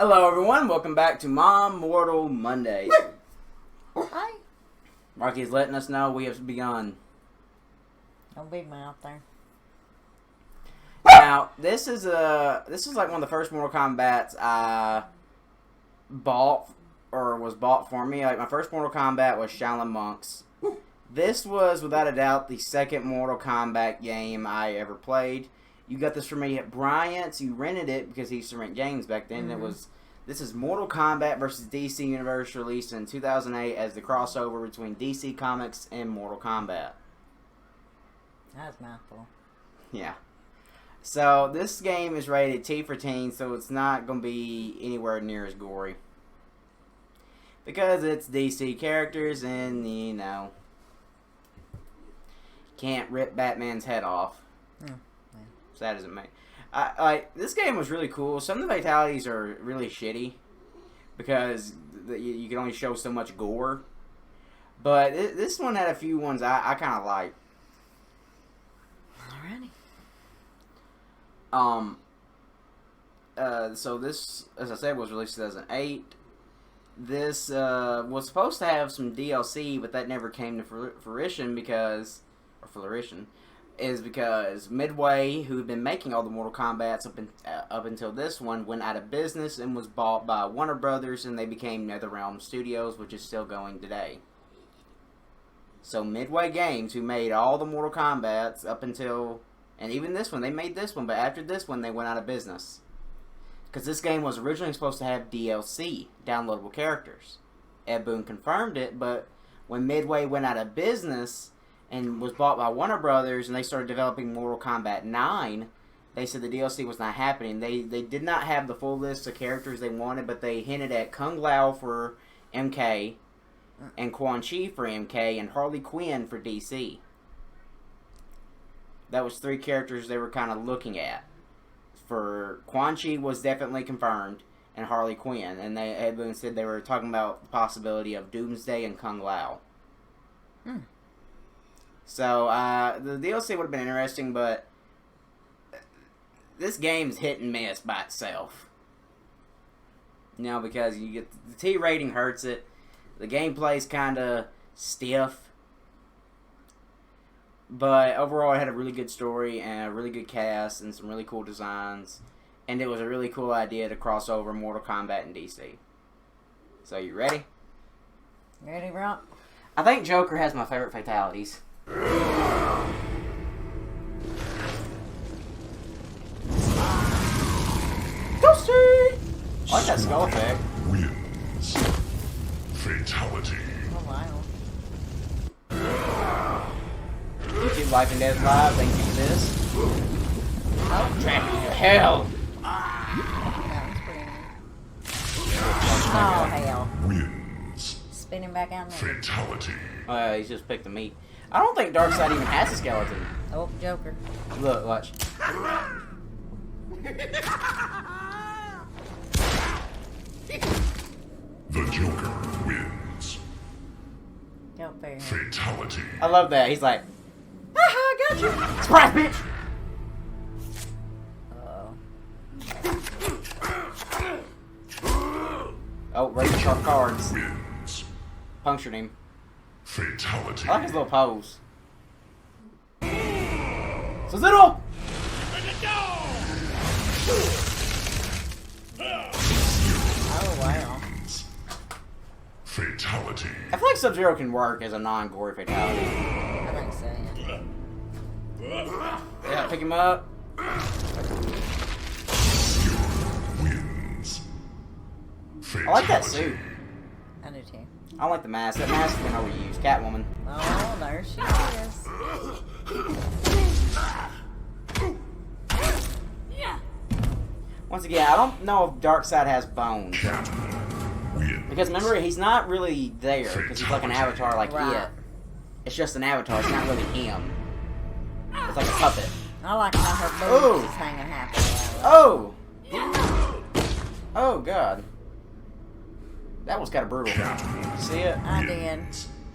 Hello everyone, welcome back to Mom Mortal Mondays. Hi. Rocky's letting us know we have begun. No big mouth there. Now, this is like one of the first Mortal Kombats I bought, or was bought for me. Like, my first Mortal Kombat was Shaolin Monks. This was, without a doubt, the second Mortal Kombat game I ever played. You got this for me at Bryant's. You rented it because he used to rent games back then. Mm-hmm. This is Mortal Kombat versus DC Universe, released in 2008 as the crossover between DC Comics and Mortal Kombat. That's a mouthful. Yeah. So, this game is rated T for teen, so it's not going to be anywhere near as gory. Because it's DC characters and, you know, can't rip Batman's head off. Yeah. Sad as it may. This game was really cool. Some of the fatalities are really shitty because you can only show so much gore. But this one had a few ones I kind of like. Alrighty. So this, as I said, was released in 2008. This was supposed to have some DLC, but that never came to fruition because Midway, who had been making all the Mortal Kombats up until this one, went out of business and was bought by Warner Brothers, and they became NetherRealm Studios, which is still going today. So Midway Games, who made all the Mortal Kombats up until, and even this one, they made this one, but after this one, they went out of business. Because this game was originally supposed to have DLC, downloadable characters. Ed Boon confirmed it, but when Midway went out of business and was bought by Warner Brothers, and they started developing Mortal Kombat 9, they said the DLC was not happening. They did not have the full list of characters they wanted, but they hinted at Kung Lao for MK, and Quan Chi for MK, and Harley Quinn for DC. That was 3 characters they were kind of looking at. For Quan Chi was definitely confirmed, and Harley Quinn, and Ed Boon said they were talking about the possibility of Doomsday and Kung Lao. So, the DLC would have been interesting, but this game's hit and miss by itself. You know, because you get the T rating hurts it. The gameplay's kind of stiff. But overall, it had a really good story and a really good cast and some really cool designs. And it was a really cool idea to cross over Mortal Kombat and DC. So, you ready? Ready, Rock? I think Joker has my favorite fatalities. Toasty! I like that skull effect. Wins. Fatality. Oh, wow. YouTube Life and Death Live, thank you for this. Oh, traffic to hell! That was pretty neat. Oh, hell. Wins. Spinning back out there. Fatality. Oh, he's just picked the meat. I don't think Darkseid even has a skeleton. Oh, Joker. Look, watch. The Joker wins. Don't bury him. Fatality. I love that. He's like, haha, I got you. Surprise, bitch! Uh-oh. Oh, raising sharp cards. Wins. Punctured him. Fatality. I like his little pose. Sub-Zero! Oh, wow. Fatality. I feel like Sub-Zero can work as a non-gory fatality. I think so, yeah. Yeah, pick him up. Wins. I like that suit. I do, too. I don't like the mask. That mask has been overused. Catwoman. Oh, there she is. Once again, I don't know if Darkseid has bones. Wins. Because remember, he's not really there. Because he's like an avatar like Right. it. It's just an avatar. It's not really him. It's like a puppet. I like how her Ooh. boobs is hanging happily out. Oh! Oh, God. That was kind of brutal. See it? I did.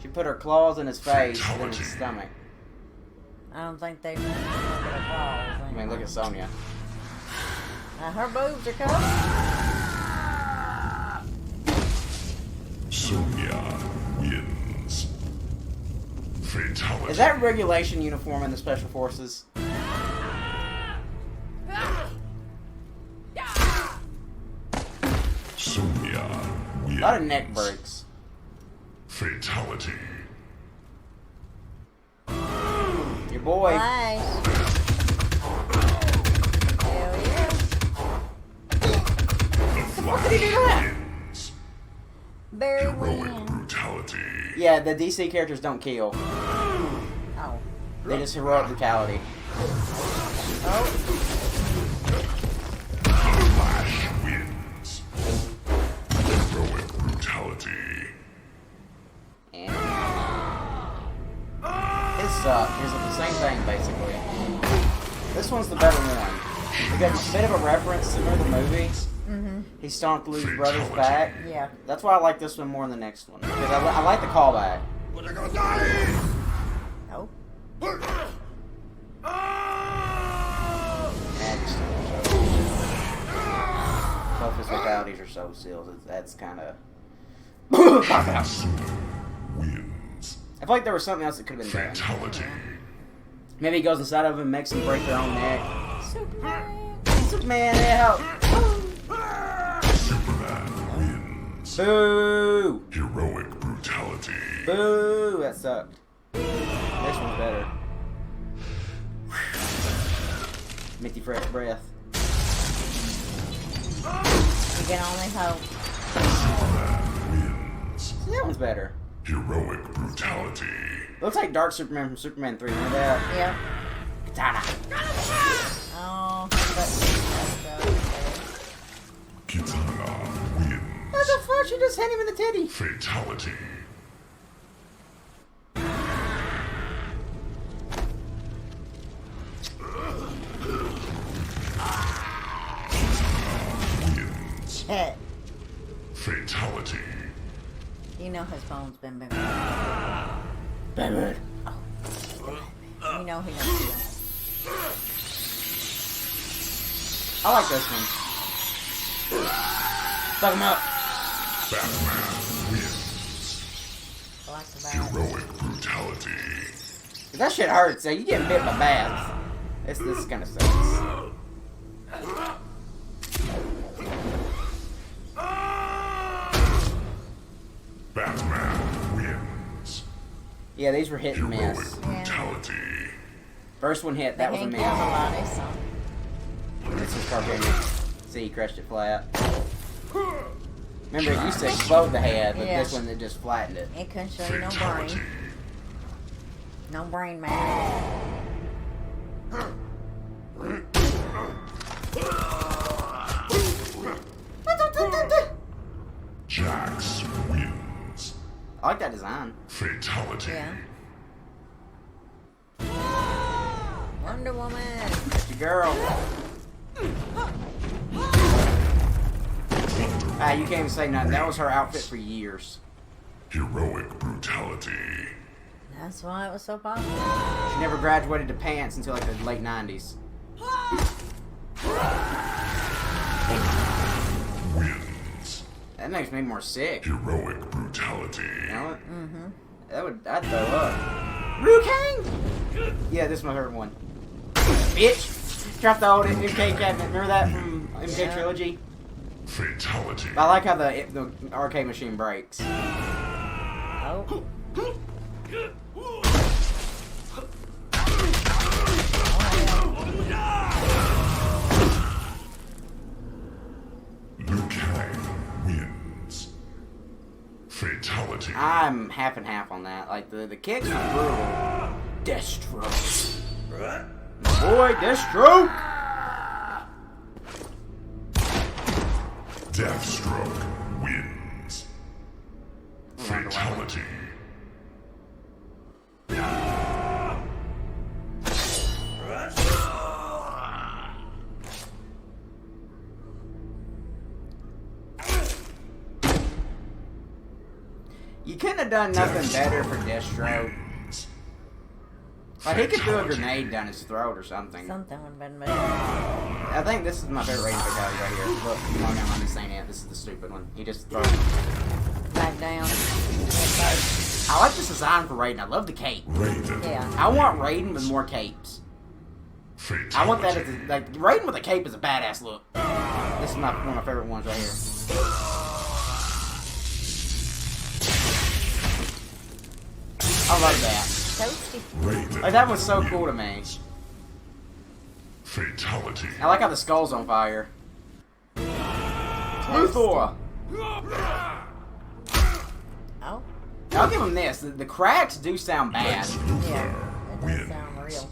She put her claws in his face and then his stomach. I don't think they look at her balls. I mean, look at Sonya. Her boobs are covered. Is that regulation uniform in the Special Forces? Sonya A wins. lot of neck breaks. Fatality. Your boy. Flash. Hell yeah. The Flash did he do that? wins. Barry Heroic win. brutality. Yeah, the DC characters don't kill. Oh. They just heroic brutality. Oh. The Flash wins. Heroic brutality. And it sucks. It's the same thing, basically. This one's the better one. Because it's a bit of a reference to the movie. Mm-hmm. He stomped Lou's brother's back. Yeah. That's why I like this one more than the next one. Because I like the callback. Oh. And just both his fatalities are so sealed. That's kind of. Wins. I feel like there was something else that could have been done. Fatality. Maybe he goes inside of him, makes them break their own neck. Superman. Superman, help! Superman wins. Boo! Heroic brutality. Boo! That sucked. This one's better. Minty fresh breath. You can only hope. Superman wins. See, that one's better. Heroic brutality. Looks like Dark Superman from Superman 3. Remember that? Yep. Katana. Oh, but Kitana wins. What the fuck? She just hit him in the titty. Fatality. Wins. that's Fatality. You know his phone's been big. Batman. You know he knows you. I like this one. Fuck him up. Batman wins. I like the bad. Heroic brutality. That shit hurts. So you getting bit by bats. This kind of sucks. Batman wins. Yeah, these were hit and Heroic miss. brutality. First one hit, that was a He miss. ain't killed nobody, so. This is cartoonish. See, he crushed it flat. Remember, it used to explode the head, but Yeah. this one, it just flattened it. It couldn't show you no Fatality. brain. No brain, man. Jax wins. I like that design. Fatality. Yeah. Wonder Woman. That's your girl. Ah, you can't even say nothing. That was her outfit for years. Heroic brutality. That's why it was so popular. She never graduated to pants until like the late 90s. Wins. That makes me more sick. You Heroic brutality. know what? Mm-hmm. I'd throw up. Liu Kang! Yeah, this is my favorite one. Bitch! Drop the old MK cabinet. Remember that from MK Yeah. Trilogy? Fatality. I like how the arcade machine breaks. Oh. Liu Kang wins. Fatality. I'm half and half on that. Like, the kicks are brutal. Deathstroke. My boy, Deathstroke! Deathstroke wins. Fatality. You couldn't have done nothing better for Deathstroke. Wins. Like, he could throw a Fatality. grenade down his throat or something. Something would have been better. I think this is my favorite rating fatality right here. Look, oh no, I'm just saying it. This is the stupid one. He just throws. Back down. Head first. I like this design for Raiden. I love the cape. Raiden. Yeah. I want Raiden with more capes. Fatality. I want that as a, like Raiden with a cape is a badass look. This is one of my favorite ones right here. I love that. Toasty. Raiden. Like that was so cool to me. Fatality. I like how the skull's on fire. Luthor. Oh. I'll give him this. The cracks do sound bad, Yeah. It does sound real.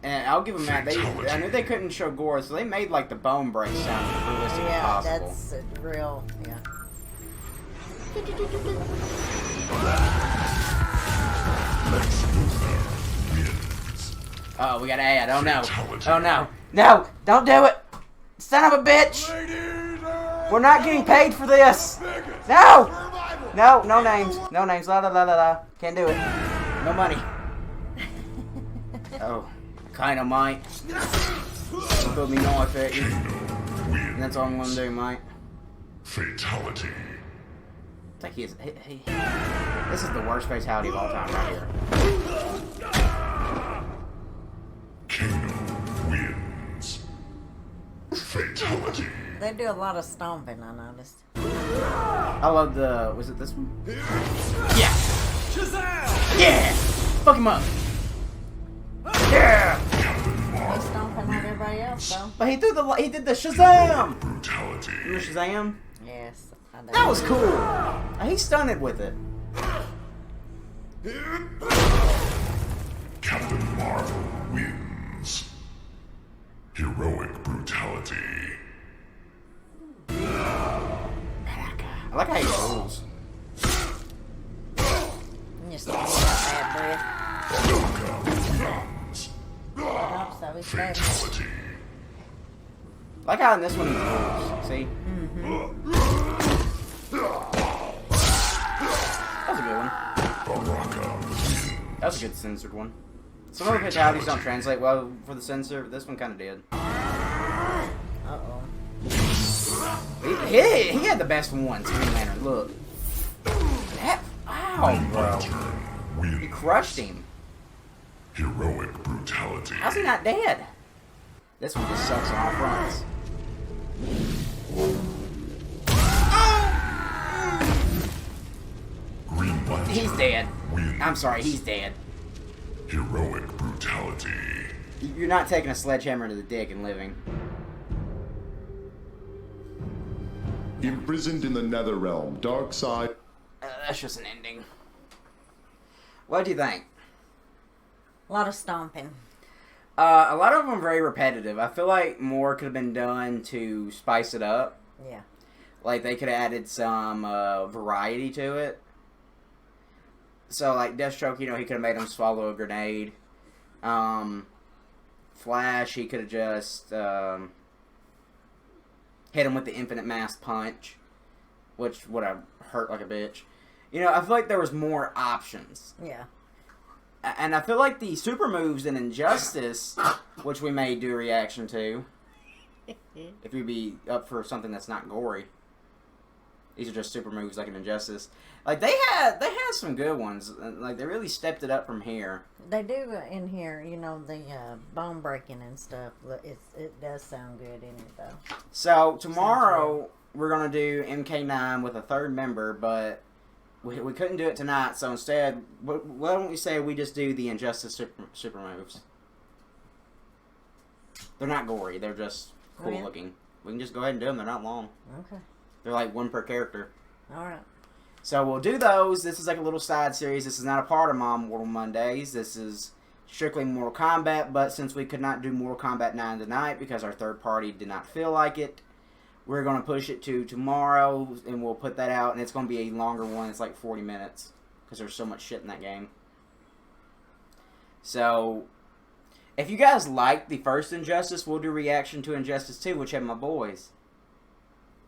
and I'll give them that. I knew they couldn't show gore, so they made like the bone break sound as realistic as Yeah, possible. that's real. Yeah. Lex Luthor wins. Oh, we got an ad. Oh no. Fatality. Oh no. No! Don't do it! Son of a bitch! We're not getting paid for this! No! No, no names. No names. La la la la la. Can't do it. No money. Oh. Kinda might. Don't put me north at you. Kano And wins. that's all I'm gonna do, mate. Fatality. It's like this is the worst fatality of all time right here. Kano wins. Fatality. They do a lot of stomping, I noticed. I love the... Was it this one? Yeah! Yeah! Fuck him up! Yeah! They stomping like everybody else, though. But he did the Shazam! Brutality. Remember Shazam? Yes, I do. That was cool! He stunned with it. Captain Marvel wins. Heroic brutality. I like how he rolls. You just don't get that bad Waka wins. breath. I hope so. He's better. Fatality. I like how in this one he rolls. See? That was a good one. Baraka wins. That was a good censored one. Some of the fatalities don't translate well for the censor, but this one kind of did. Uh-oh. He had the best ones, Green Lantern. Look. That, wow, bro. Lantern He wins. crushed him. Heroic brutality. How's he not dead? This one just sucks on all fronts. Green Lantern He's dead. wins. I'm sorry, he's dead. Heroic brutality. You're not taking a sledgehammer to the dick and living. Imprisoned in the Netherrealm, dark side. That's just an ending. What do you think? A lot of stomping. A lot of them are very repetitive. I feel like more could have been done to spice it up. Yeah. Like, they could have added some variety to it. So, like, Deathstroke, you know, he could have made him swallow a grenade. Flash, he could have just hit him with the infinite mass punch, which would have hurt like a bitch. You know, I feel like there was more options. Yeah. And I feel like the super moves in Injustice, which we may do a reaction to, if you'd be up for something that's not gory. These are just super moves like in Injustice. Like, they had some good ones. Like, they really stepped it up from here. They do in here, you know, the bone breaking and stuff. It does sound good in it, though. So, tomorrow, we're going to do MK9 with a third member, but we couldn't do it tonight, so instead, why don't we say we just do the Injustice super moves? They're not gory. They're just cool yeah. looking. We can just go ahead and do them. They're not long. Okay. They're like one per character. All right. So we'll do those. This is like a little side series. This is not a part of My Mortal Mondays. This is strictly Mortal Kombat, but since we could not do Mortal Kombat 9 tonight because our third party did not feel like it, we're going to push it to tomorrow, and we'll put that out, and it's going to be a longer one. It's like 40 minutes because there's so much shit in that game. So, if you guys liked the first Injustice, we'll do reaction to Injustice 2, which had my boys.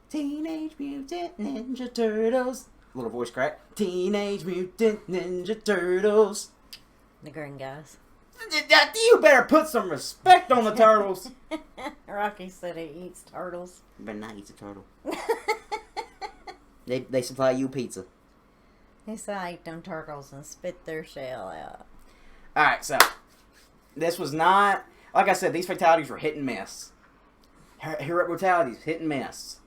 Teenage Mutant Ninja Turtles. Little voice crack. Teenage Mutant Ninja Turtles. The green guys. You better put some respect on the turtles. Rocky said he eats turtles. You better not eat a turtle. They supply you pizza. He said I ate them turtles and spit their shell out. Alright, so this was not, like I said, these fatalities were hit and miss. Hero brutalities, hit and miss.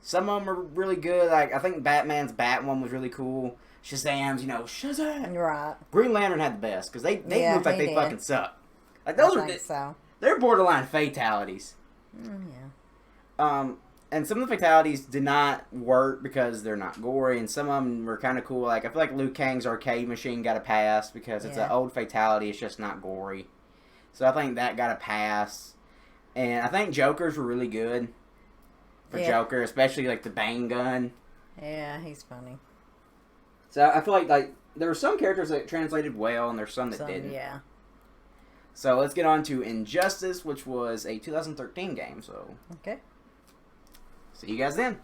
Some of them are really good. Like, I think Batman's Bat one was really cool. Shazam's, Shazam! Right. Green Lantern had the best, because they Yeah, look like he they did. fucking suck. Like, those I are, think so. they're borderline fatalities. Yeah. And some of the fatalities did not work because they're not gory, and some of them were kind of cool. Like, I feel like Liu Kang's arcade machine got a pass because it's an old fatality. It's just not gory. So I think that got a pass. And I think Jokers were really good for Joker, especially, like, the Bane gun. Yeah, he's funny. So I feel like there were some characters that translated well, and there's some that didn't. Yeah. So let's get on to Injustice, which was a 2013 game. So Okay. see you guys then.